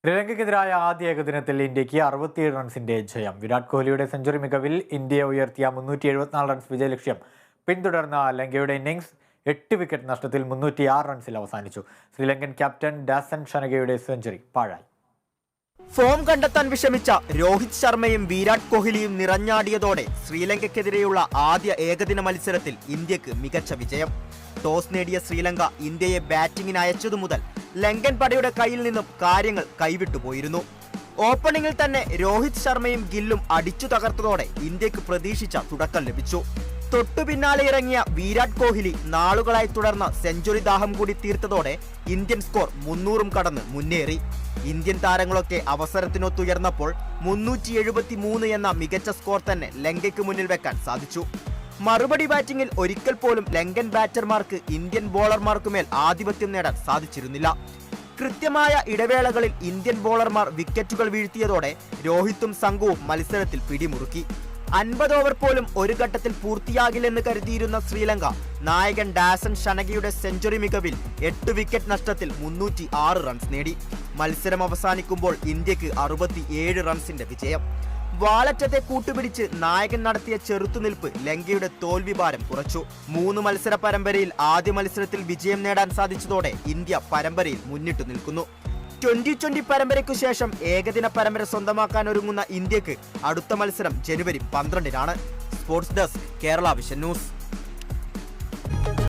ശ്രീലങ്കയ്ക്കെതിരായ ആദ്യ ഏകദിനത്തിൽ ഇന്ത്യക്ക് 67 റൺസിന്റെ ജയം. വിരാട് കോഹ്ലിയുടെ സെഞ്ചുറി മികവിൽ ഇന്ത്യയെ ഉയർത്തിയ 374 റൺസ് വിജയലക്ഷ്യം പിന്തുടർന്ന ലങ്കയുടെ ഇന്നിംഗ്സ് 8 വിക്കറ്റ് നഷ്ടത്തിൽ 306 റൺസിൽ അവസാനിച്ചു. ശ്രീലങ്കൻ ക്യാപ്റ്റൻ ഡാസൻ ഷനഗയുടെ സെഞ്ചുറി പാഴായി. ഫോം കണ്ടെത്താൻ വിഷമിച്ച രോഹിത് ശർമ്മയും വിരാട് കോഹ്ലിയും നിറഞ്ഞാടിയതോടെ ശ്രീലങ്കയ്ക്കെതിരെയുള്ള ആദ്യ ഏകദിന മത്സരത്തിൽ ഇന്ത്യക്ക് മികച്ച വിജയം. ടോസ് നേടിയ ശ്രീലങ്ക ഇന്ത്യയെ ബാറ്റിംഗിന് അയച്ചതു മുതൽ ലങ്കൻ പടയുടെ കയ്യിൽ നിന്നും കാര്യങ്ങൾ കൈവിട്ടുപോയിരുന്നു. ഓപ്പണിംഗിൽ തന്നെ രോഹിത് ശർമ്മയും ഗില്ലും അടിച്ചു തകർത്തതോടെ ഇന്ത്യക്ക് പ്രതീക്ഷിച്ച തുടക്കം ലഭിച്ചു. തൊട്ടു പിന്നാലെ ഇറങ്ങിയ വിരാട് കോഹ്ലി നാളുകളായി തുടർന്ന സെഞ്ചുറി ദാഹം കൂടി തീർത്തതോടെ ഇന്ത്യൻ സ്കോർ 300 കടന്ന് മുന്നേറി. ഇന്ത്യൻ താരങ്ങളൊക്കെ അവസരത്തിനൊത്തുയർന്നപ്പോൾ 373 എന്ന മികച്ച സ്കോർ തന്നെ ലങ്കയ്ക്ക് മുന്നിൽ വെക്കാൻ സാധിച്ചു. മറുപടി ബാറ്റിംഗിൽ ഒരിക്കൽ പോലും ലങ്കൻ ബാറ്റർമാർക്ക് ഇന്ത്യൻ ബോളർമാർക്കുമേൽ ആധിപത്യം നേടാൻ സാധിച്ചിരുന്നില്ല. കൃത്യമായ ഇടവേളകളിൽ ഇന്ത്യൻ ബോളർമാർ വിക്കറ്റുകൾ വീഴ്ത്തിയതോടെ രോഹിത്തും സംഘവും മത്സരത്തിൽ പിടിമുറുക്കി. 50 ഓവർ പോലും ഒരു ഘട്ടത്തിൽ പൂർത്തിയാകില്ലെന്ന് കരുതിയിരുന്ന ശ്രീലങ്ക നായകൻ ഡാസൻ ഷനഗയുടെ സെഞ്ചുറി മികവിൽ 8 വിക്കറ്റ് നഷ്ടത്തിൽ 306 റൺസ് നേടി. മത്സരം അവസാനിക്കുമ്പോൾ ഇന്ത്യക്ക് 67 റൺസിന്റെ വിജയം. വാലറ്റത്തെ കൂട്ടുപിടിച്ച് നായകൻ നടത്തിയ ചെറുത്തുനിൽപ്പ് ലങ്കയുടെ തോൽവി ഭാരം കുറച്ചു. 3 മത്സര പരമ്പരയിൽ ആദ്യ മത്സരത്തിൽ വിജയം നേടാൻ സാധിച്ചതോടെ ഇന്ത്യ പരമ്പരയിൽ മുന്നിട്ടു നിൽക്കുന്നു. 2020 പരമ്പരയ്ക്കു ശേഷം ഏകദിന പരമ്പര സ്വന്തമാക്കാൻ ഒരുങ്ങുന്ന ഇന്ത്യക്ക് അടുത്ത മത്സരം ജനുവരി 12-നാണ്. Sports desk, Kerala vision news.